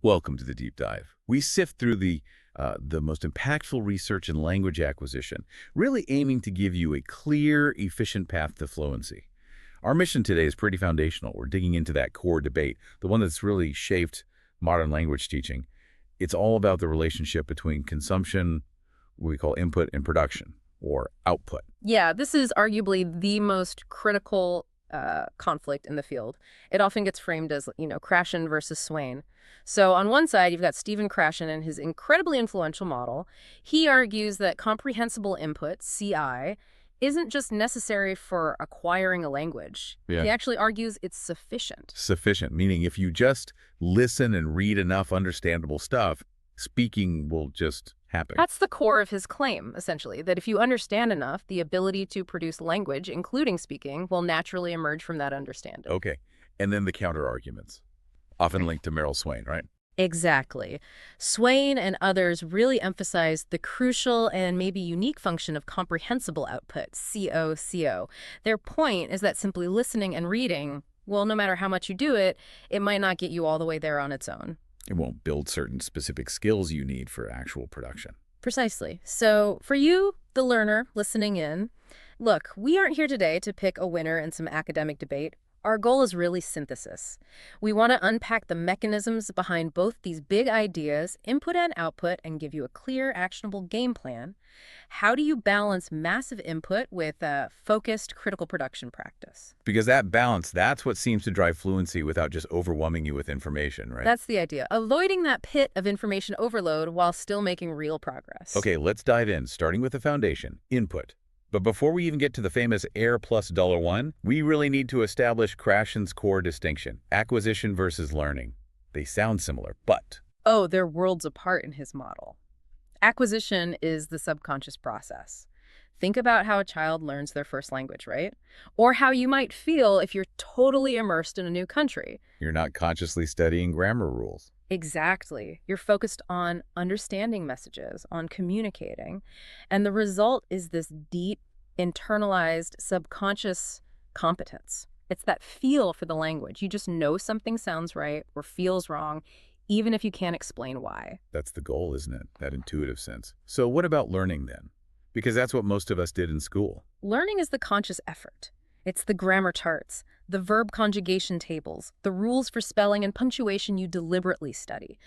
Welcome to the deep dive. We sift through the most impactful research in language acquisition, really aiming to give you a clear, efficient path to fluency. Our mission today is pretty foundational. We're digging into that core debate, the one that's really shaped modern language teaching. It's all about the relationship between consumption, what we call input, and production, or output. Yeah, this is arguably the most critical conflict in the field. It often gets framed as, Krashen versus Swain. So on one side, you've got Stephen Krashen and his incredibly influential model. He argues that comprehensible input, CI, isn't just necessary for acquiring a language. Yeah. He actually argues it's sufficient. Sufficient, meaning if you just listen and read enough understandable stuff, speaking will just happen. That's the core of his claim, essentially, that if you understand enough, the ability to produce language, including speaking, will naturally emerge from that understanding. Okay. And then the counter-arguments, often linked to Merrill Swain, right? Exactly. Swain and others really emphasize the crucial and maybe unique function of comprehensible output, COCO. Their point is that simply listening and reading, well, no matter how much you do it, it might not get you all the way there on its own. It won't build certain specific skills you need for actual production. Precisely. So for you, the learner, listening in, look, we aren't here today to pick a winner in some academic debate. Our goal is really synthesis. We want to unpack the mechanisms behind both these big ideas, input and output, and give you a clear, actionable game plan. How do you balance massive input with a focused critical production practice? Because that balance, that's what seems to drive fluency without just overwhelming you with information, right? That's the idea. Avoiding that pit of information overload while still making real progress. Okay, let's dive in, starting with the foundation, input. But before we even get to the famous air plus $1, we really need to establish Krashen's core distinction, acquisition versus learning. They sound similar, but... Oh, they're worlds apart in his model. Acquisition is the subconscious process. Think about how a child learns their first language, right? Or how you might feel if you're totally immersed in a new country. You're not consciously studying grammar rules. Exactly. You're focused on understanding messages, on communicating, and the result is this deep, internalized, subconscious competence. It's that feel for the language. You just know something sounds right or feels wrong, even if you can't explain why. That's the goal, isn't it? That intuitive sense. So what about learning then? Because that's what most of us did in school. Learning is the conscious effort. It's the grammar charts, the verb conjugation tables, the rules for spelling and punctuation you deliberately study.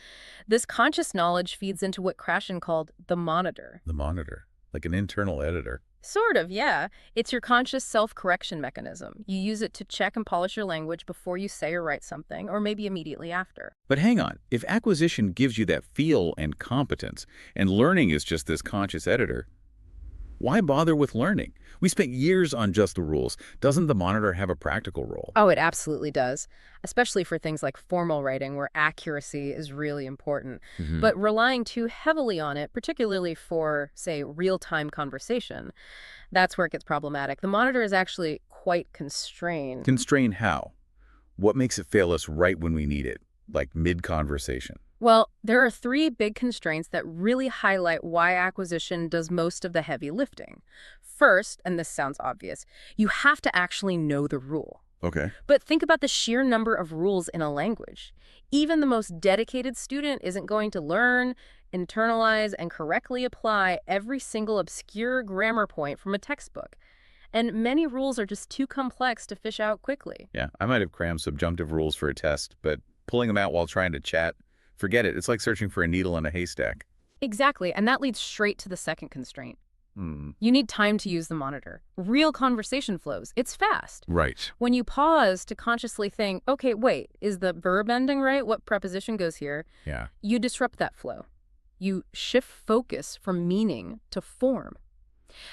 This conscious knowledge feeds into what Krashen called the monitor. The monitor, like an internal editor. Sort of, yeah. It's your conscious self-correction mechanism. You use it to check and polish your language before you say or write something, or maybe immediately after. But hang on, if acquisition gives you that feel and competence, and learning is just this conscious editor, why bother with learning? We spent years on just the rules. Doesn't the monitor have a practical role? Oh, it absolutely does, especially for things like formal writing where accuracy is really important. But relying too heavily on it, particularly for, say, real-time conversation, that's where it gets problematic. The monitor is actually quite constrained. Constrained how? What makes it fail us right when we need it, like mid-conversation? Well, there are three big constraints that really highlight why acquisition does most of the heavy lifting. First, and this sounds obvious, you have to actually know the rule. Okay. But think about the sheer number of rules in a language. Even the most dedicated student isn't going to learn, internalize, and correctly apply every single obscure grammar point from a textbook. And many rules are just too complex to fish out quickly. Yeah, I might have crammed subjunctive rules for a test, but pulling them out while trying to chat, forget it. It's like searching for a needle in a haystack. Exactly, and that leads straight to the second constraint. You need time to use the monitor. Real conversation flows. It's fast. Right. When you pause to consciously think, okay, wait, is the verb ending right? What preposition goes here? Yeah. You disrupt that flow. You shift focus from meaning to form.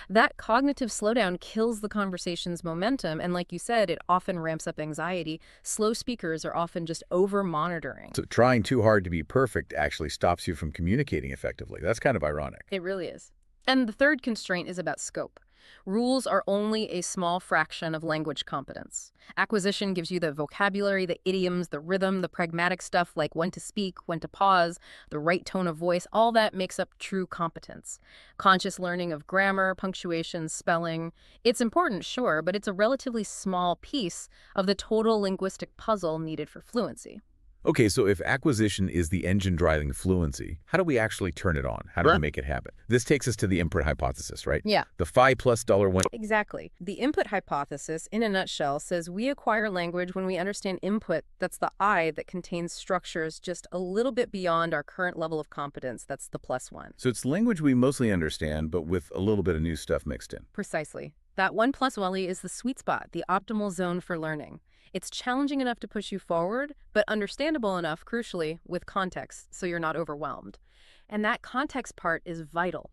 That cognitive slowdown kills the conversation's momentum, and like you said, it often ramps up anxiety. Slow speakers are often just over-monitoring. So trying too hard to be perfect actually stops you from communicating effectively. That's kind of ironic. It really is. And the third constraint is about scope. Rules are only a small fraction of language competence. Acquisition gives you the vocabulary, the idioms, the rhythm, the pragmatic stuff like when to speak, when to pause, the right tone of voice. All that makes up true competence. Conscious learning of grammar, punctuation, spelling. It's important, sure, but it's a relatively small piece of the total linguistic puzzle needed for fluency. Okay, so if acquisition is the engine driving fluency, how do we actually turn it on? How do we make it happen? This takes us to the input hypothesis, right? Yeah. The phi plus $1. Exactly. The input hypothesis, in a nutshell, says we acquire language when we understand input, that's the I, that contains structures just a little bit beyond our current level of competence, that's the +1. So it's language we mostly understand, but with a little bit of new stuff mixed in. Precisely. That 1+ Welly is the sweet spot, the optimal zone for learning. It's challenging enough to push you forward, but understandable enough, crucially, with context, so you're not overwhelmed. And that context part is vital.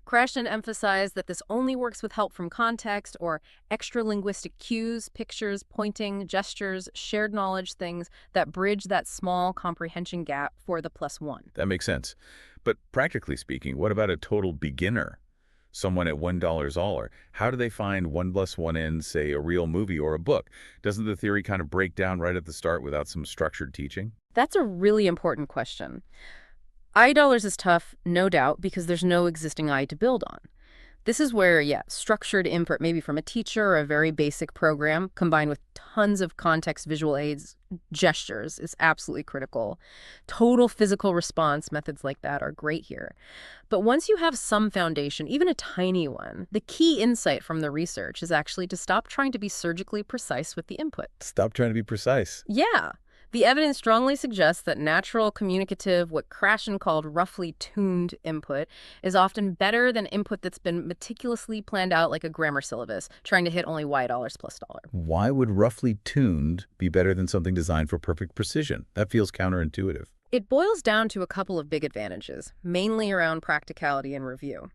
Krashen emphasized that this only works with help from context or extra-linguistic cues, pictures, pointing, gestures, shared knowledge, things that bridge that small comprehension gap for the +1. That makes sense. But practically speaking, what about a total beginner? Someone at $1 all, how do they find 1 + 1 in, say, a real movie or a book? Doesn't the theory kind of break down right at the start without some structured teaching? That's a really important question. $I is tough, no doubt, because there's no existing I to build on. This is where, yeah, structured input, maybe from a teacher or a very basic program, combined with tons of context visual aids, gestures, is absolutely critical. Total physical response methods like that are great here. But once you have some foundation, even a tiny one, the key insight from the research is actually to stop trying to be surgically precise with the input. Stop trying to be precise. Yeah. The evidence strongly suggests that natural, communicative, what Krashen called roughly tuned input, is often better than input that's been meticulously planned out like a grammar syllabus, trying to hit only $Y plus $. Why would roughly tuned be better than something designed for perfect precision? That feels counterintuitive. It boils down to a couple of big advantages, mainly around practicality and review.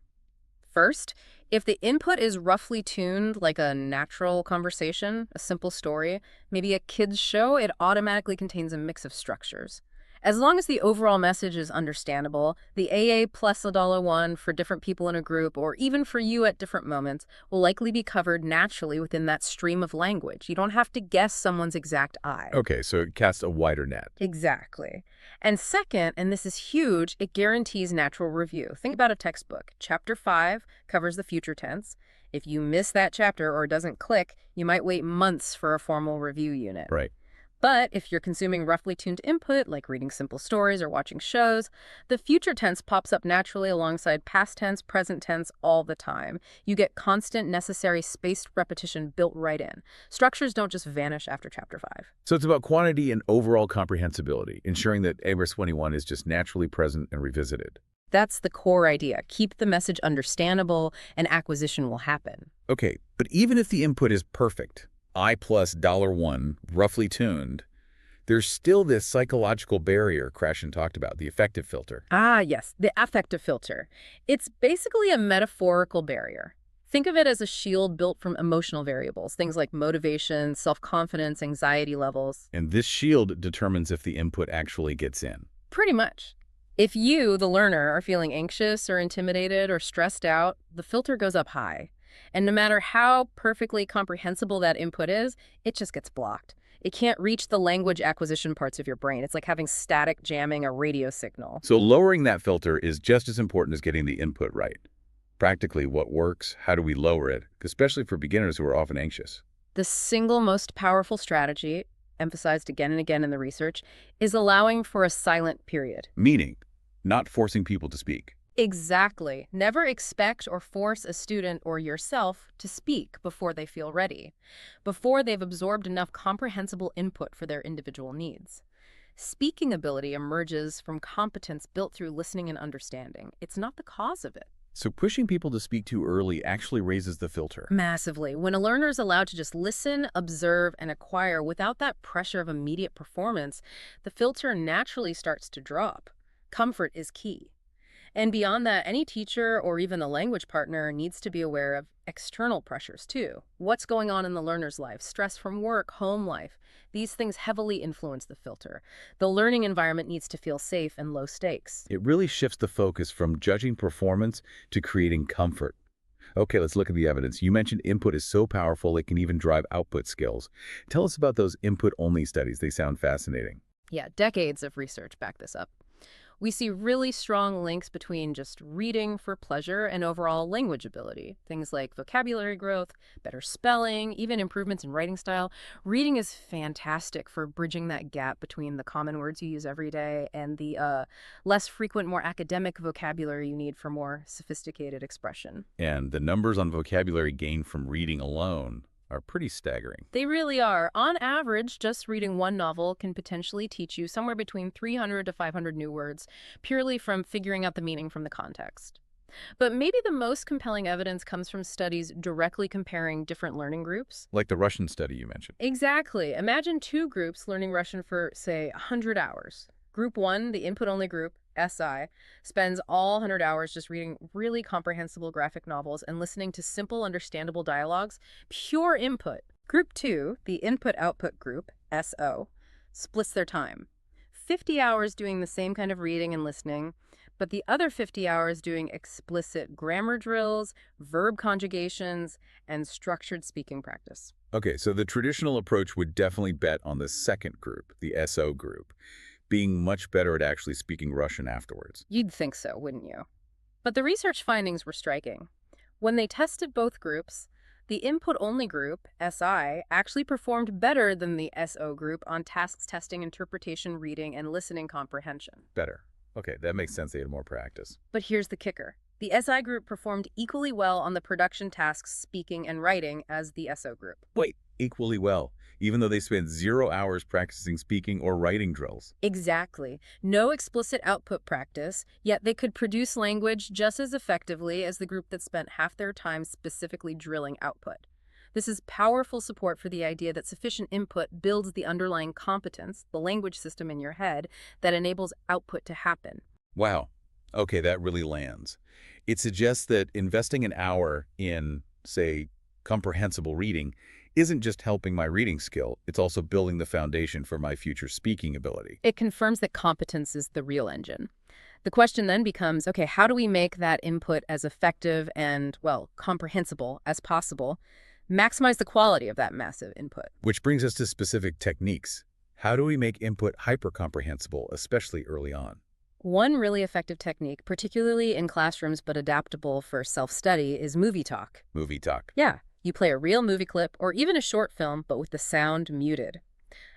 First, if the input is roughly tuned like a natural conversation, a simple story, maybe a kid's show, it automatically contains a mix of structures. As long as the overall message is understandable, the AA plus $1 for different people in a group, or even for you at different moments, will likely be covered naturally within that stream of language. You don't have to guess someone's exact I. Okay, so it casts a wider net. Exactly. And second, and this is huge, it guarantees natural review. Think about a textbook. Chapter 5 covers the future tense. If you miss that chapter or it doesn't click, you might wait months for a formal review unit. Right. But if you're consuming roughly tuned input, like reading simple stories or watching shows, the future tense pops up naturally alongside past tense, present tense all the time. You get constant, necessary, spaced repetition built right in. Structures don't just vanish after chapter 5. So it's about quantity and overall comprehensibility, ensuring that ABRS 21 is just naturally present and revisited. That's the core idea. Keep the message understandable and acquisition will happen. Okay, but even if the input is perfect, I plus $1, roughly tuned, there's still this psychological barrier Krashen talked about, the affective filter. Ah, yes, the affective filter. It's basically a metaphorical barrier. Think of it as a shield built from emotional variables, things like motivation, self-confidence, anxiety levels. And this shield determines if the input actually gets in. Pretty much. If you, the learner, are feeling anxious or intimidated or stressed out, the filter goes up high. And no matter how perfectly comprehensible that input is, it just gets blocked. It can't reach the language acquisition parts of your brain. It's like having static jamming a radio signal. So lowering that filter is just as important as getting the input right. Practically, what works? How do we lower it? Especially for beginners who are often anxious. The single most powerful strategy, emphasized again and again in the research, is allowing for a silent period. Meaning, not forcing people to speak. Exactly. Never expect or force a student or yourself to speak before they feel ready, before they've absorbed enough comprehensible input for their individual needs. Speaking ability emerges from competence built through listening and understanding. It's not the cause of it. So pushing people to speak too early actually raises the filter. Massively. When a learner is allowed to just listen, observe, and acquire without that pressure of immediate performance, the filter naturally starts to drop. Comfort is key. And beyond that, any teacher or even the language partner needs to be aware of external pressures too. What's going on in the learner's life? Stress from work, home life. These things heavily influence the filter. The learning environment needs to feel safe and low stakes. It really shifts the focus from judging performance to creating comfort. Okay, let's look at the evidence. You mentioned input is so powerful it can even drive output skills. Tell us about those input-only studies. They sound fascinating. Yeah, decades of research back this up. We see really strong links between just reading for pleasure and overall language ability. Things like vocabulary growth, better spelling, even improvements in writing style. Reading is fantastic for bridging that gap between the common words you use every day and the less frequent, more academic vocabulary you need for more sophisticated expression. And the numbers on vocabulary gained from reading alone are pretty staggering. They really are. On average, just reading one novel can potentially teach you somewhere between 300 to 500 new words, purely from figuring out the meaning from the context. But maybe the most compelling evidence comes from studies directly comparing different learning groups. Like the Russian study you mentioned. Exactly. Imagine two groups learning Russian for, say, 100 hours. Group 1, the input-only group, SI, spends all 100 hours just reading really comprehensible graphic novels and listening to simple, understandable dialogues, pure input. Group 2, the input-output group, SO, splits their time. 50 hours doing the same kind of reading and listening, but the other 50 hours doing explicit grammar drills, verb conjugations, and structured speaking practice. Okay, so the traditional approach would definitely bet on the second group, the SO group, being much better at actually speaking Russian afterwards. You'd think so, wouldn't you? But the research findings were striking. When they tested both groups, the input-only group, SI, actually performed better than the SO group on tasks testing interpretation, reading, and listening comprehension. Better. Okay, that makes sense. They had more practice. But here's the kicker. The SI group performed equally well on the production tasks, speaking and writing, as the SO group. Wait, equally well, even though they spent 0 hours practicing speaking or writing drills. Exactly. No explicit output practice, yet they could produce language just as effectively as the group that spent half their time specifically drilling output. This is powerful support for the idea that sufficient input builds the underlying competence, the language system in your head, that enables output to happen. Wow. Okay, that really lands. It suggests that investing an hour in, say, comprehensible reading isn't just helping my reading skill, it's also building the foundation for my future speaking ability. It confirms that competence is the real engine. The question then becomes, okay, how do we make that input as effective and, well, comprehensible as possible? Maximize the quality of that massive input. Which brings us to specific techniques. How do we make input hyper-comprehensible, especially early on? One really effective technique, particularly in classrooms but adaptable for self-study, is movie talk. Movie talk. Yeah, you play a real movie clip or even a short film, but with the sound muted.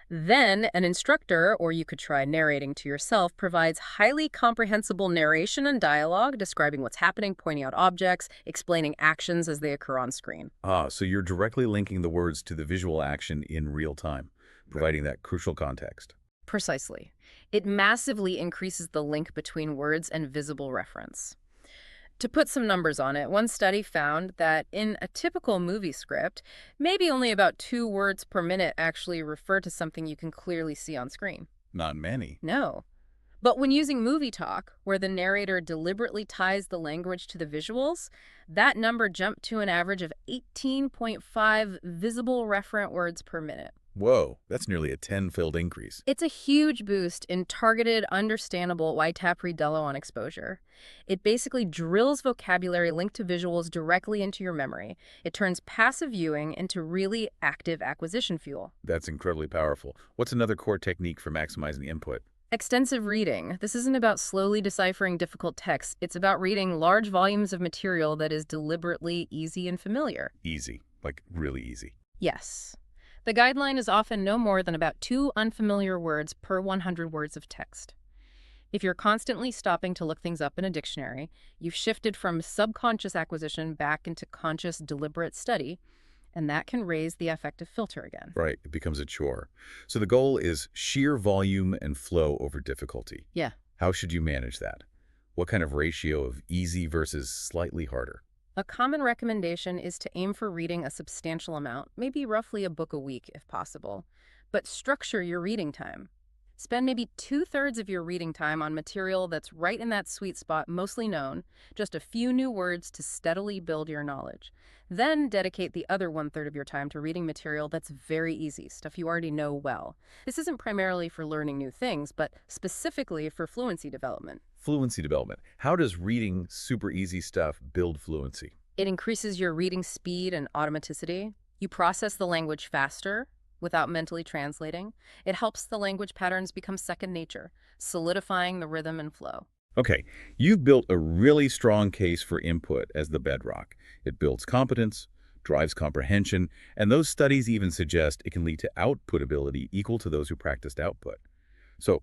Then an instructor, or you could try narrating to yourself, provides highly comprehensible narration and dialogue describing what's happening, pointing out objects, explaining actions as they occur on screen. So you're directly linking the words to the visual action in real time, providing that crucial context. Precisely. It massively increases the link between words and visible reference. To put some numbers on it, one study found that in a typical movie script, maybe only about 2 words per minute actually refer to something you can clearly see on screen. Not many. No. But when using movie talk, where the narrator deliberately ties the language to the visuals, that number jumped to an average of 18.5 visible referent words per minute. Whoa, that's nearly a 10-fold increase. It's a huge boost in targeted, understandable YTAP redello on exposure. It basically drills vocabulary linked to visuals directly into your memory. It turns passive viewing into really active acquisition fuel. That's incredibly powerful. What's another core technique for maximizing input? Extensive reading. This isn't about slowly deciphering difficult text. It's about reading large volumes of material that is deliberately easy and familiar. Easy. Like really easy. Yes. The guideline is often no more than about 2 unfamiliar words per 100 words of text. If you're constantly stopping to look things up in a dictionary, you've shifted from subconscious acquisition back into conscious, deliberate study, and that can raise the affective filter again. Right, it becomes a chore. So the goal is sheer volume and flow over difficulty. Yeah. How should you manage that? What kind of ratio of easy versus slightly harder? A common recommendation is to aim for reading a substantial amount, maybe roughly a book a week if possible, but structure your reading time. Spend maybe 2/3 of your reading time on material that's right in that sweet spot, mostly known, just a few new words to steadily build your knowledge. Then dedicate the other 1/3 of your time to reading material that's very easy, stuff you already know well. This isn't primarily for learning new things, but specifically for fluency development. Fluency development. How does reading super easy stuff build fluency? It increases your reading speed and automaticity. You process the language faster. without mentally translating. It helps the language patterns become second nature, solidifying the rhythm and flow. Okay, you've built a really strong case for input as the bedrock. It builds competence, drives comprehension, and those studies even suggest it can lead to output ability equal to those who practiced output. So,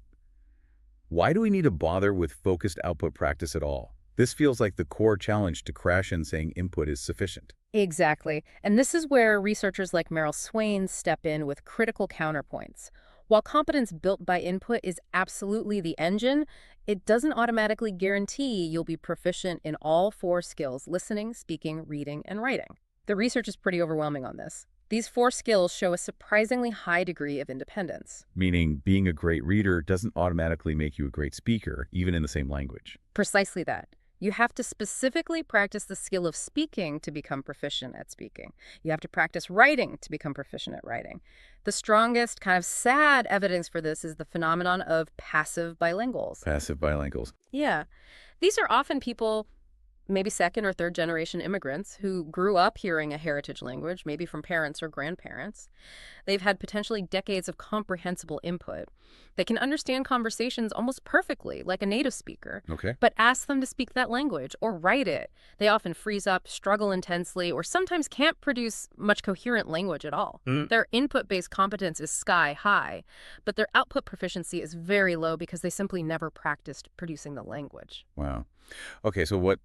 why do we need to bother with focused output practice at all? This feels like the core challenge to Krashen saying input is sufficient. Exactly. And this is where researchers like Merrill Swain step in with critical counterpoints. While competence built by input is absolutely the engine, it doesn't automatically guarantee you'll be proficient in all four skills: listening, speaking, reading, and writing. The research is pretty overwhelming on this. These four skills show a surprisingly high degree of independence. Meaning being a great reader doesn't automatically make you a great speaker, even in the same language. Precisely that. You have to specifically practice the skill of speaking to become proficient at speaking. You have to practice writing to become proficient at writing. The strongest, kind of sad evidence for this is the phenomenon of passive bilinguals. Passive bilinguals. Yeah. These are often people, maybe second or third generation immigrants, who grew up hearing a heritage language, maybe from parents or grandparents. They've had potentially decades of comprehensible input. They can understand conversations almost perfectly, like a native speaker. Okay. But ask them to speak that language or write it. They often freeze up, struggle intensely, or sometimes can't produce much coherent language at all. Their input-based competence is sky high, but their output proficiency is very low because they simply never practiced producing the language. Wow. Okay, so what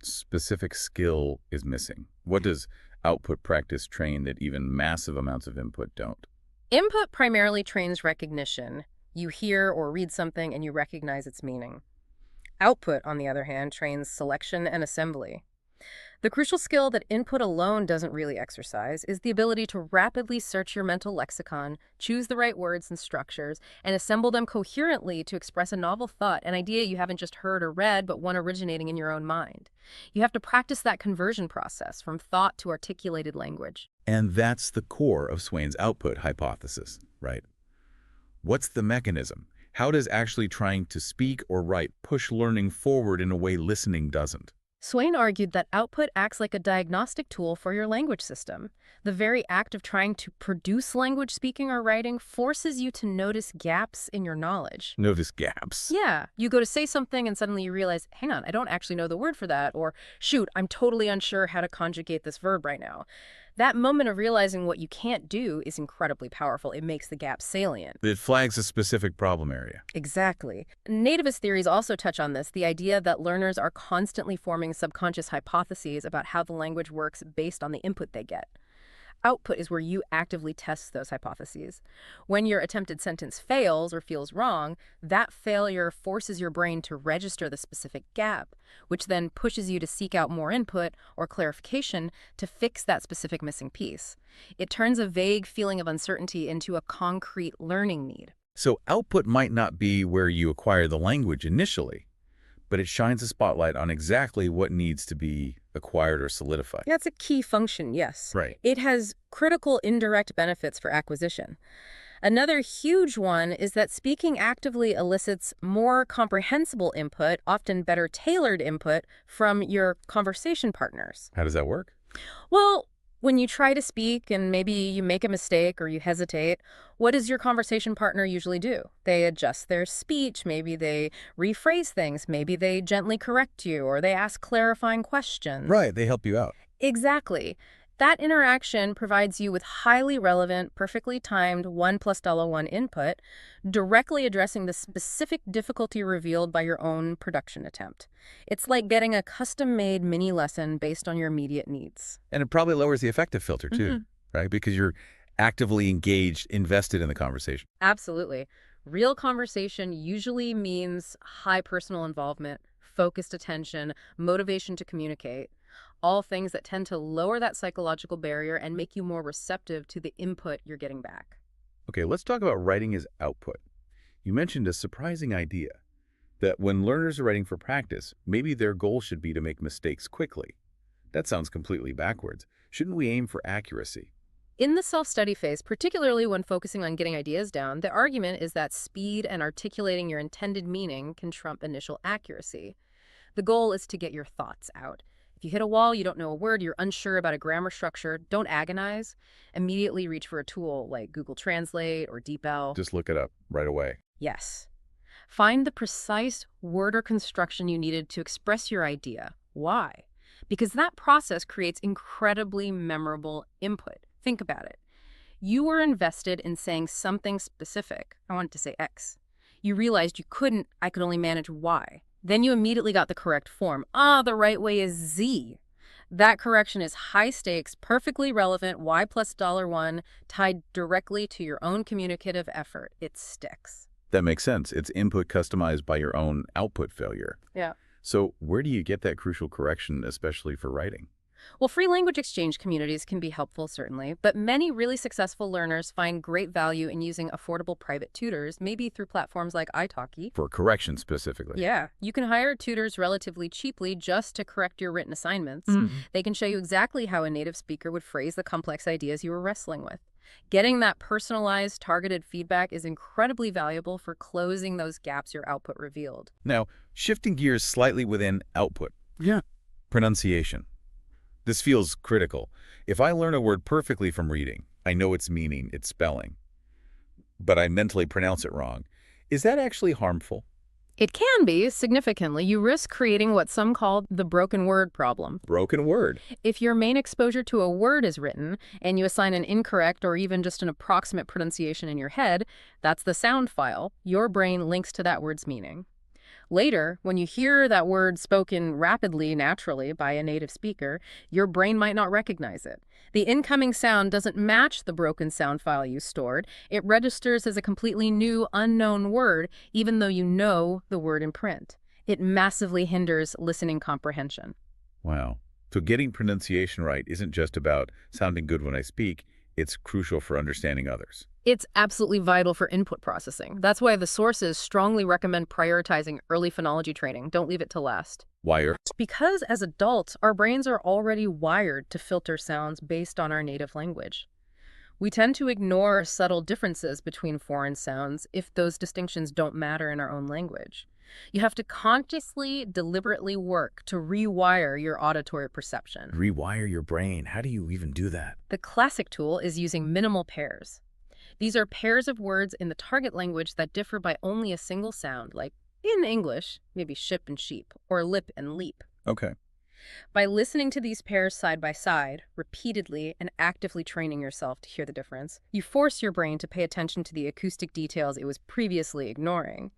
specific skill is missing? What does output practice train that even massive amounts of input don't? Input primarily trains recognition. You hear or read something and you recognize its meaning. Output, on the other hand, trains selection and assembly. The crucial skill that input alone doesn't really exercise is the ability to rapidly search your mental lexicon, choose the right words and structures, and assemble them coherently to express a novel thought, an idea you haven't just heard or read, but one originating in your own mind. You have to practice that conversion process from thought to articulated language. And that's the core of Swain's output hypothesis, right? What's the mechanism? How does actually trying to speak or write push learning forward in a way listening doesn't? Swain argued that output acts like a diagnostic tool for your language system. The very act of trying to produce language speaking or writing forces you to notice gaps in your knowledge. Notice gaps. Yeah, you go to say something and suddenly you realize, hang on, I don't actually know the word for that, or shoot, I'm totally unsure how to conjugate this verb right now. That moment of realizing what you can't do is incredibly powerful. It makes the gap salient. It flags a specific problem area. Exactly. Nativist theories also touch on this, the idea that learners are constantly forming subconscious hypotheses about how the language works based on the input they get. Output is where you actively test those hypotheses. When your attempted sentence fails or feels wrong, that failure forces your brain to register the specific gap, which then pushes you to seek out more input or clarification to fix that specific missing piece. It turns a vague feeling of uncertainty into a concrete learning need. So output might not be where you acquire the language initially, but it shines a spotlight on exactly what needs to be acquired or solidified. That's a key function, yes. Right. It has critical indirect benefits for acquisition. Another huge one is that speaking actively elicits more comprehensible input, often better tailored input, from your conversation partners. How does that work? Well, when you try to speak and maybe you make a mistake or you hesitate, what does your conversation partner usually do? They adjust their speech, maybe they rephrase things, maybe they gently correct you, or they ask clarifying questions. Right, they help you out. Exactly. That interaction provides you with highly relevant, perfectly timed $1+$1 input, directly addressing the specific difficulty revealed by your own production attempt. It's like getting a custom-made mini lesson based on your immediate needs. And it probably lowers the affective filter too, right? Because you're actively engaged, invested in the conversation. Absolutely. Real conversation usually means high personal involvement, focused attention, motivation to communicate. All things that tend to lower that psychological barrier and make you more receptive to the input you're getting back. Okay, let's talk about writing as output. You mentioned a surprising idea, that when learners are writing for practice, maybe their goal should be to make mistakes quickly. That sounds completely backwards. Shouldn't we aim for accuracy? In the self-study phase, particularly when focusing on getting ideas down, the argument is that speed and articulating your intended meaning can trump initial accuracy. The goal is to get your thoughts out. If you hit a wall, you don't know a word, you're unsure about a grammar structure, don't agonize. Immediately reach for a tool like Google Translate or DeepL. Just look it up right away. Yes. Find the precise word or construction you needed to express your idea. Why? Because that process creates incredibly memorable input. Think about it. You were invested in saying something specific. I wanted to say X. You realized I could only manage Y. Then you immediately got the correct form. The right way is Z. That correction is high stakes, perfectly relevant, Y plus $1, tied directly to your own communicative effort. It sticks. That makes sense. It's input customized by your own output failure. Yeah. So where do you get that crucial correction, especially for writing? Well, free language exchange communities can be helpful, certainly, but many really successful learners find great value in using affordable private tutors, maybe through platforms like italki. For correction specifically. Yeah, you can hire tutors relatively cheaply just to correct your written assignments. They can show you exactly how a native speaker would phrase the complex ideas you were wrestling with. Getting that personalized, targeted feedback is incredibly valuable for closing those gaps your output revealed. Now, shifting gears slightly within output. Yeah. Pronunciation. This feels critical. If I learn a word perfectly from reading, I know its meaning, its spelling, but I mentally pronounce it wrong. Is that actually harmful? It can be, significantly. You risk creating what some call the broken word problem. Broken word. If your main exposure to a word is written, and you assign an incorrect or even just an approximate pronunciation in your head, that's the sound file. Your brain links to that word's meaning. Later, when you hear that word spoken rapidly, naturally, by a native speaker, your brain might not recognize it. The incoming sound doesn't match the broken sound file you stored. It registers as a completely new, unknown word, even though you know the word in print. It massively hinders listening comprehension. Wow. So getting pronunciation right isn't just about sounding good when I speak, it's crucial for understanding others. It's absolutely vital for input processing. That's why the sources strongly recommend prioritizing early phonology training. Don't leave it to last. Why? Because as adults, our brains are already wired to filter sounds based on our native language. We tend to ignore subtle differences between foreign sounds if those distinctions don't matter in our own language. You have to consciously, deliberately work to rewire your auditory perception. Rewire your brain. How do you even do that? The classic tool is using minimal pairs. These are pairs of words in the target language that differ by only a single sound, like in English, maybe ship and sheep, or lip and leap. Okay. By listening to these pairs side by side, repeatedly and actively training yourself to hear the difference, you force your brain to pay attention to the acoustic details it was previously ignoring.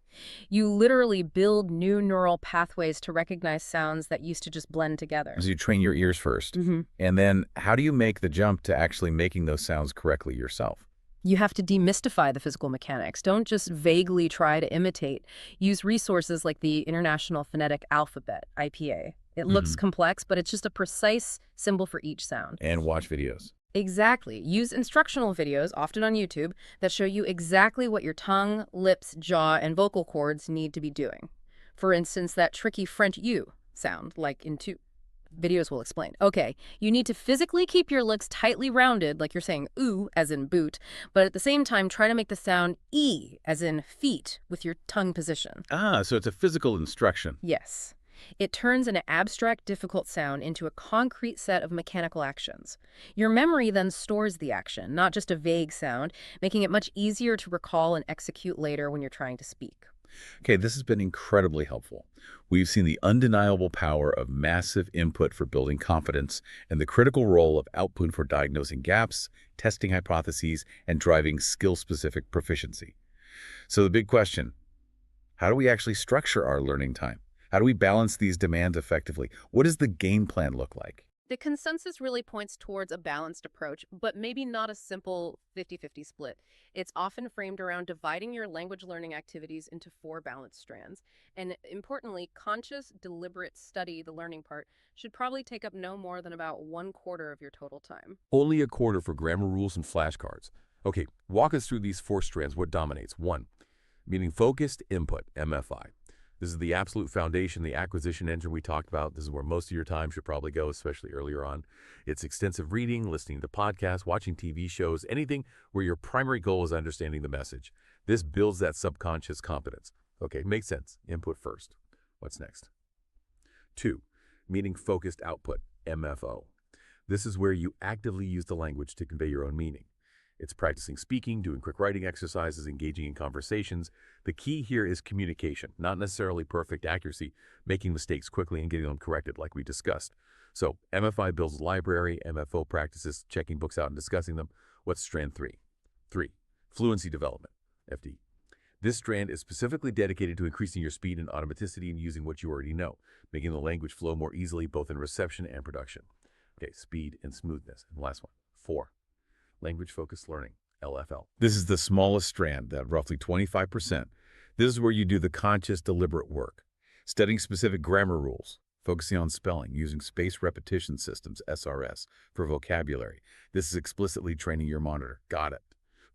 You literally build new neural pathways to recognize sounds that used to just blend together. So you train your ears first. And then how do you make the jump to actually making those sounds correctly yourself? You have to demystify the physical mechanics. Don't just vaguely try to imitate. Use resources like the International Phonetic Alphabet, IPA. It looks complex, but it's just a precise symbol for each sound. And watch videos. Exactly. Use instructional videos, often on YouTube, that show you exactly what your tongue, lips, jaw, and vocal cords need to be doing. For instance, that tricky French U sound, like in two. Videos will explain. Okay, you need to physically keep your lips tightly rounded, like you're saying ooh, as in boot, but at the same time, try to make the sound E, as in feet, with your tongue position. So it's a physical instruction. Yes. It turns an abstract, difficult sound into a concrete set of mechanical actions. Your memory then stores the action, not just a vague sound, making it much easier to recall and execute later when you're trying to speak. Okay, this has been incredibly helpful. We've seen the undeniable power of massive input for building confidence and the critical role of output for diagnosing gaps, testing hypotheses, and driving skill-specific proficiency. So the big question, how do we actually structure our learning time? How do we balance these demands effectively? What does the game plan look like? The consensus really points towards a balanced approach, but maybe not a simple 50-50 split. It's often framed around dividing your language learning activities into 4 balanced strands. And importantly, conscious, deliberate study, the learning part, should probably take up no more than about 1/4 of your total time. Only 1/4 for grammar rules and flashcards. Okay, walk us through these 4 strands. What dominates? 1, meaning focused input, MFI. This is the absolute foundation, the acquisition engine we talked about. This is where most of your time should probably go, especially earlier on. It's extensive reading, listening to podcasts, watching TV shows, anything where your primary goal is understanding the message. This builds that subconscious competence. Okay, makes sense. Input first. What's next? 2, meaning focused output, MFO. This is where you actively use the language to convey your own meaning. It's practicing speaking, doing quick writing exercises, engaging in conversations. The key here is communication, not necessarily perfect accuracy, making mistakes quickly and getting them corrected like we discussed. So MFI builds a library, MFO practices checking books out and discussing them. What's strand 3? 3. Fluency development, FD. This strand is specifically dedicated to increasing your speed and automaticity and using what you already know, making the language flow more easily both in reception and production. Okay, speed and smoothness. And last one, 4. Language-focused learning, LFL. This is the smallest strand, that roughly 25%. This is where you do the conscious, deliberate work, studying specific grammar rules, focusing on spelling, using spaced repetition systems, SRS, for vocabulary. This is explicitly training your monitor. Got it.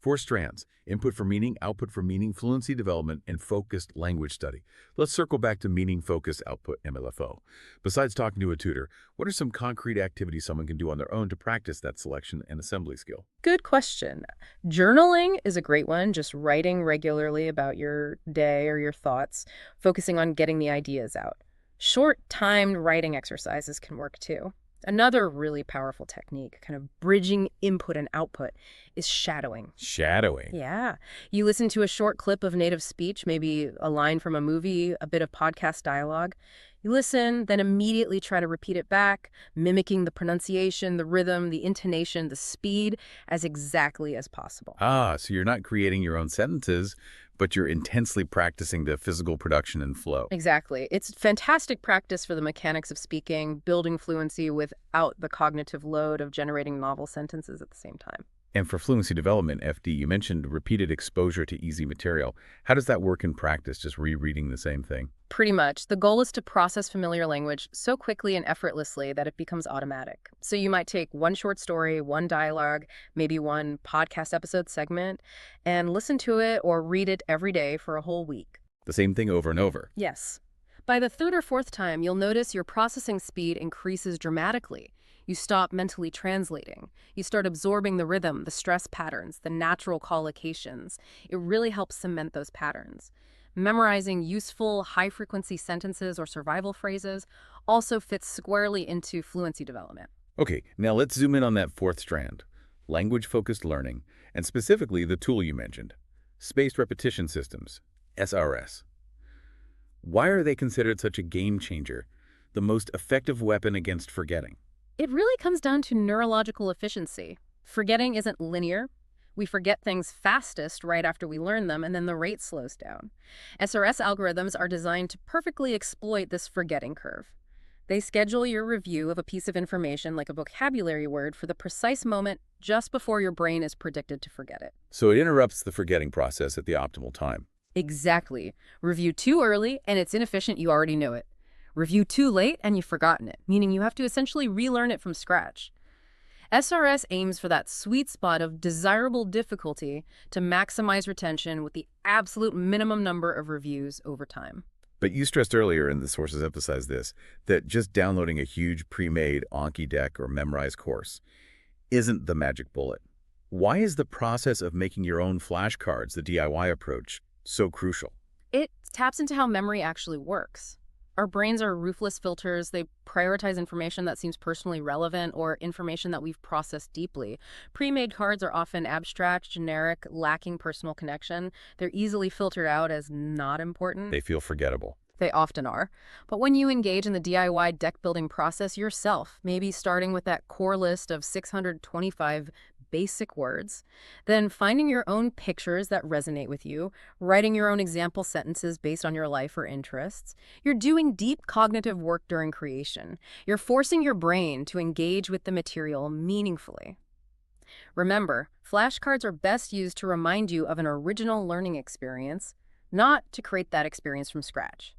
4 strands: input for meaning, output for meaning, fluency development, and focused language study. Let's circle back to meaning-focused output, MLFO. Besides talking to a tutor, what are some concrete activities someone can do on their own to practice that selection and assembly skill? Good question. Journaling is a great one, just writing regularly about your day or your thoughts, focusing on getting the ideas out. Short, timed writing exercises can work too. Another really powerful technique, kind of bridging input and output, is shadowing. Shadowing? Yeah. You listen to a short clip of native speech, maybe a line from a movie, a bit of podcast dialogue. You listen, then immediately try to repeat it back, mimicking the pronunciation, the rhythm, the intonation, the speed as exactly as possible. Ah, so you're not creating your own sentences, but you're intensely practicing the physical production and flow. Exactly. It's fantastic practice for the mechanics of speaking, building fluency without the cognitive load of generating novel sentences at the same time. And for fluency development, FD, you mentioned repeated exposure to easy material. How does that work in practice, just rereading the same thing? Pretty much. The goal is to process familiar language so quickly and effortlessly that it becomes automatic. So you might take one short story, one dialogue, maybe one podcast episode segment, and listen to it or read it every day for a whole week. The same thing over and over. Yes. By the 3rd or 4th time, you'll notice your processing speed increases dramatically. You stop mentally translating. You start absorbing the rhythm, the stress patterns, the natural collocations. It really helps cement those patterns. Memorizing useful, high-frequency sentences or survival phrases also fits squarely into fluency development. Okay, now let's zoom in on that 4th strand, language-focused learning, and specifically the tool you mentioned, spaced repetition systems, SRS. Why are they considered such a game changer, the most effective weapon against forgetting? It really comes down to neurological efficiency. Forgetting isn't linear. We forget things fastest right after we learn them, and then the rate slows down. SRS algorithms are designed to perfectly exploit this forgetting curve. They schedule your review of a piece of information, like a vocabulary word, for the precise moment just before your brain is predicted to forget it. So it interrupts the forgetting process at the optimal time. Exactly. Review too early, and it's inefficient, you already know it. Review too late, and you've forgotten it, meaning you have to essentially relearn it from scratch. SRS aims for that sweet spot of desirable difficulty to maximize retention with the absolute minimum number of reviews over time. But you stressed earlier, and the sources emphasize this, that just downloading a huge pre-made Anki deck or memorized course isn't the magic bullet. Why is the process of making your own flashcards, the DIY approach, so crucial? It taps into how memory actually works. Our brains are ruthless filters. They prioritize information that seems personally relevant or information that we've processed deeply. Pre-made cards are often abstract, generic, lacking personal connection. They're easily filtered out as not important. They feel forgettable. They often are. But when you engage in the DIY deck building process yourself, maybe starting with that core list of 625 basic words, then finding your own pictures that resonate with you, writing your own example sentences based on your life or interests, you're doing deep cognitive work during creation. You're forcing your brain to engage with the material meaningfully. Remember, flashcards are best used to remind you of an original learning experience, not to create that experience from scratch.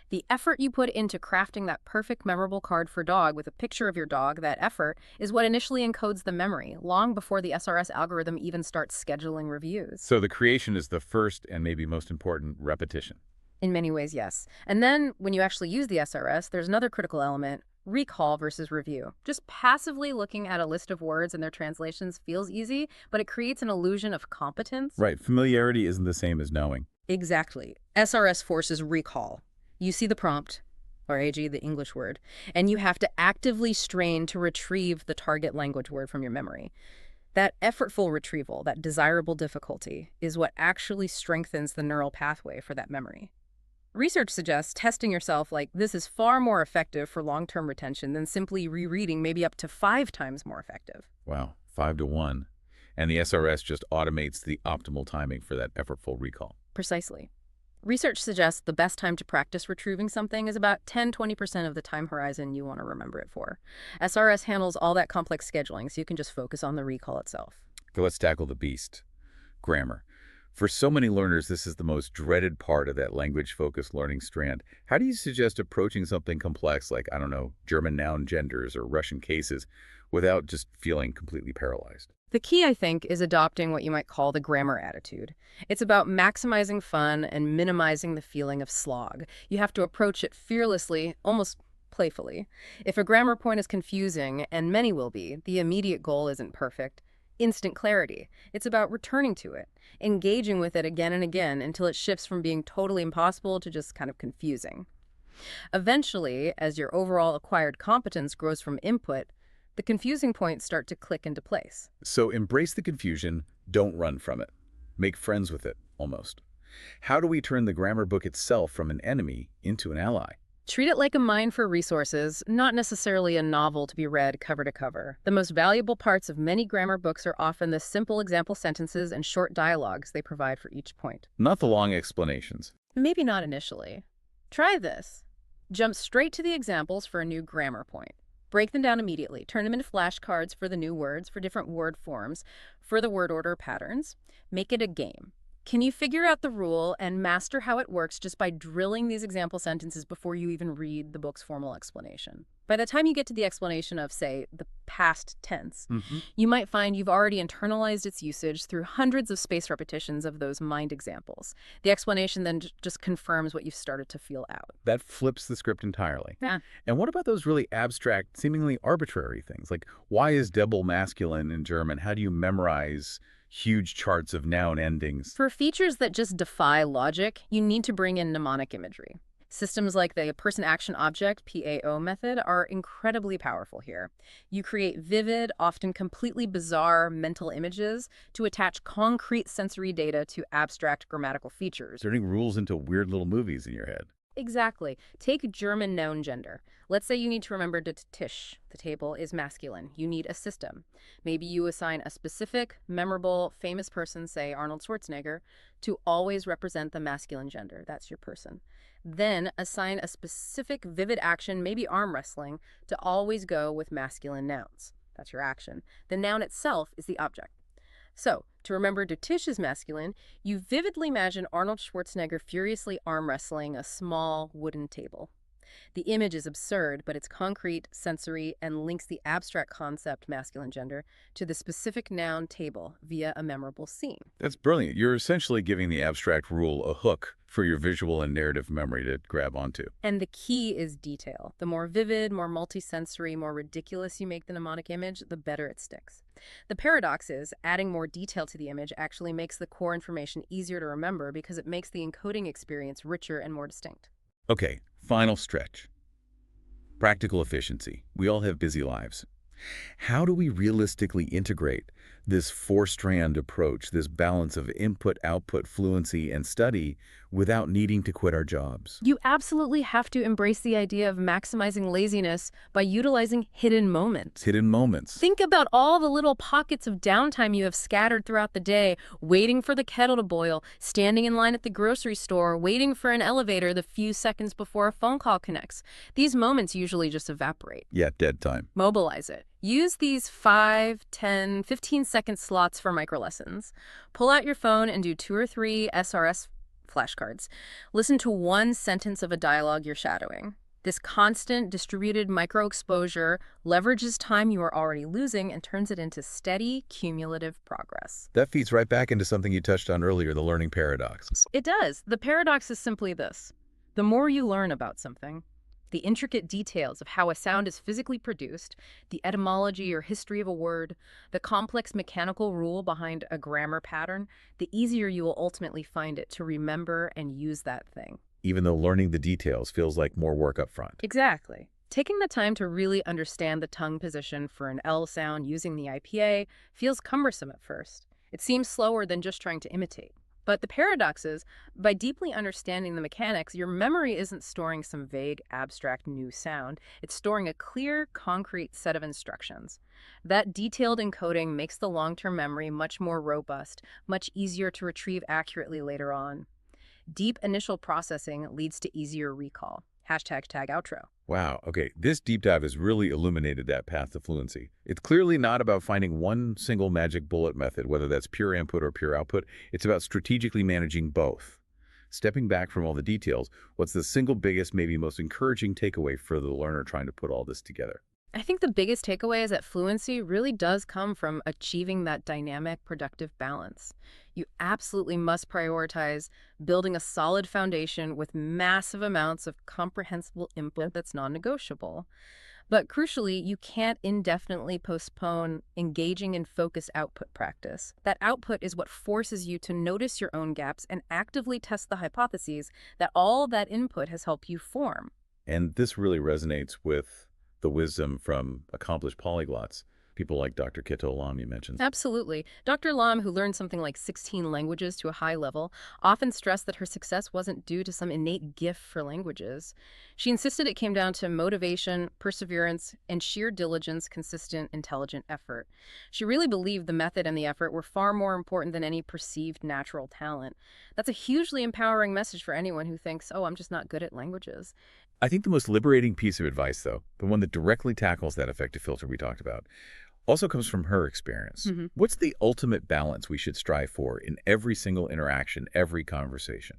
The effort you put into crafting that perfect memorable card for dog with a picture of your dog, that effort, is what initially encodes the memory, long before the SRS algorithm even starts scheduling reviews. So the creation is the first and maybe most important repetition. In many ways, yes. And then, when you actually use the SRS, there's another critical element: recall versus review. Just passively looking at a list of words and their translations feels easy, but it creates an illusion of competence. Right, familiarity isn't the same as knowing. Exactly. SRS forces recall. You see the prompt, or AG, the English word, and you have to actively strain to retrieve the target language word from your memory. That effortful retrieval, that desirable difficulty, is what actually strengthens the neural pathway for that memory. Research suggests testing yourself like this is far more effective for long-term retention than simply rereading, maybe up to 5 times more effective. Wow, 5 to 1. And the SRS just automates the optimal timing for that effortful recall. Precisely. Research suggests the best time to practice retrieving something is about 10–20% of the time horizon you want to remember it for. SRS handles all that complex scheduling, so you can just focus on the recall itself. Okay, let's tackle the beast. Grammar. For so many learners, this is the most dreaded part of that language-focused learning strand. How do you suggest approaching something complex like, I don't know, German noun genders or Russian cases without just feeling completely paralyzed? The key, I think, is adopting what you might call the grammar attitude. It's about maximizing fun and minimizing the feeling of slog. You have to approach it fearlessly, almost playfully. If a grammar point is confusing, and many will be, the immediate goal isn't perfect. Instant clarity. It's about returning to it, engaging with it again and again until it shifts from being totally impossible to just kind of confusing. Eventually, as your overall acquired competence grows from input, the confusing points start to click into place. So embrace the confusion, don't run from it. Make friends with it, almost. How do we turn the grammar book itself from an enemy into an ally? Treat it like a mine for resources, not necessarily a novel to be read cover to cover. The most valuable parts of many grammar books are often the simple example sentences and short dialogues they provide for each point. Not the long explanations. Maybe not initially. Try this. Jump straight to the examples for a new grammar point. Break them down immediately. Turn them into flashcards for the new words, for different word forms, for the word order patterns. Make it a game. Can you figure out the rule and master how it works just by drilling these example sentences before you even read the book's formal explanation? By the time you get to the explanation of, say, the past tense, you might find you've already internalized its usage through hundreds of spaced repetitions of those mind examples. The explanation then just confirms what you've started to feel out. That flips the script entirely. Yeah. And what about those really abstract, seemingly arbitrary things? Like, why is double masculine in German? How do you memorize huge charts of noun endings? For features that just defy logic, you need to bring in mnemonic imagery. Systems like the person-action-object (PAO) method are incredibly powerful here. You create vivid, often completely bizarre mental images to attach concrete sensory data to abstract grammatical features. Turning rules into weird little movies in your head. Exactly. Take German noun gender. Let's say you need to remember the Tisch. The table is masculine. You need a system. Maybe you assign a specific, memorable, famous person, say Arnold Schwarzenegger, to always represent the masculine gender. That's your person. Then assign a specific vivid action, maybe arm wrestling, to always go with masculine nouns. That's your action. The noun itself is the object. So, to remember Der Tisch is masculine, you vividly imagine Arnold Schwarzenegger furiously arm wrestling a small wooden table. The image is absurd, but it's concrete, sensory, and links the abstract concept masculine gender to the specific noun table via a memorable scene. That's brilliant. You're essentially giving the abstract rule a hook for your visual and narrative memory to grab onto. And the key is detail. The more vivid, more multisensory, more ridiculous you make the mnemonic image, the better it sticks. The paradox is, adding more detail to the image actually makes the core information easier to remember because it makes the encoding experience richer and more distinct. Okay, final stretch. Practical efficiency. We all have busy lives. How do we realistically integrate this four-strand approach, this balance of input, output, fluency, and study without needing to quit our jobs? You absolutely have to embrace the idea of maximizing laziness by utilizing hidden moments. Hidden moments. Think about all the little pockets of downtime you have scattered throughout the day, waiting for the kettle to boil, standing in line at the grocery store, waiting for an elevator the few seconds before a phone call connects. These moments usually just evaporate. Yeah, dead time. Mobilize it. Use these 5, 10, 15-second slots for microlessons. Pull out your phone and do 2 or 3 SRS flashcards. Listen to one sentence of a dialogue you're shadowing. This constant, distributed micro-exposure leverages time you are already losing and turns it into steady, cumulative progress. That feeds right back into something you touched on earlier, the learning paradox. It does. The paradox is simply this. The more you learn about something, the intricate details of how a sound is physically produced, the etymology or history of a word, the complex mechanical rule behind a grammar pattern, the easier you will ultimately find it to remember and use that thing. even though learning the details feels like more work up front. Exactly. Taking the time to really understand the tongue position for an L sound using the IPA feels cumbersome at first. It seems slower than just trying to imitate. But the paradox is, by deeply understanding the mechanics, your memory isn't storing some vague, abstract new sound. It's storing a clear, concrete set of instructions. That detailed encoding makes the long-term memory much more robust, much easier to retrieve accurately later on. Deep initial processing leads to easier recall. #tag outro. Wow, okay, this deep dive has really illuminated that path to fluency. It's clearly not about finding one single magic bullet method, whether that's pure input or pure output. It's about strategically managing both. Stepping back from all the details, what's the single biggest, maybe most encouraging takeaway for the learner trying to put all this together? I think the biggest takeaway is that fluency really does come from achieving that dynamic, productive balance. You absolutely must prioritize building a solid foundation with massive amounts of comprehensible input that's non-negotiable. But crucially, you can't indefinitely postpone engaging in focused output practice. That output is what forces you to notice your own gaps and actively test the hypotheses that all that input has helped you form. And this really resonates with the wisdom from accomplished polyglots, people like Dr. Kito Lam you mentioned. Absolutely. Dr. Lam, who learned something like 16 languages to a high level, often stressed that her success wasn't due to some innate gift for languages. She insisted it came down to motivation, perseverance, and sheer diligence, consistent, intelligent effort. She really believed the method and the effort were far more important than any perceived natural talent. That's a hugely empowering message for anyone who thinks, oh, I'm just not good at languages. I think the most liberating piece of advice, though, the one that directly tackles that effective filter we talked about, also comes from her experience. What's the ultimate balance we should strive for in every single interaction, every conversation?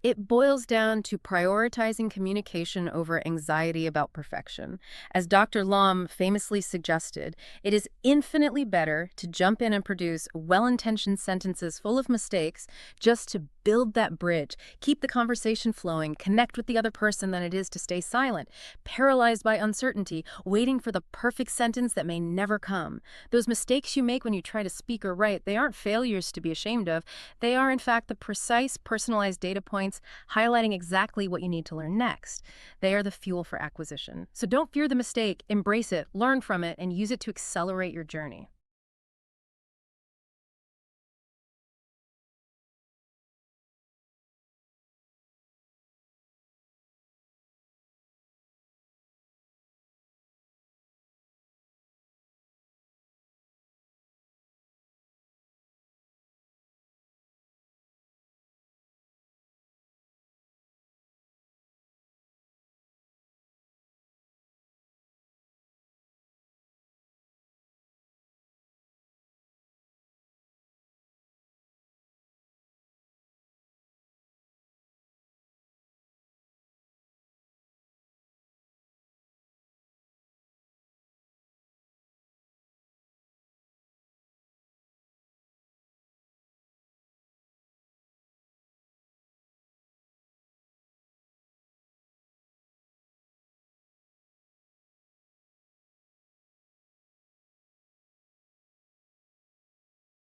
It boils down to prioritizing communication over anxiety about perfection. As Dr. Lam famously suggested, it is infinitely better to jump in and produce well-intentioned sentences full of mistakes just to build that bridge, keep the conversation flowing, connect with the other person than it is to stay silent, paralyzed by uncertainty, waiting for the perfect sentence that may never come. Those mistakes you make when you try to speak or write, they aren't failures to be ashamed of. They are, in fact, the precise, personalized data points highlighting exactly what you need to learn next. They are the fuel for acquisition. So don't fear the mistake, embrace it, learn from it, and use it to accelerate your journey.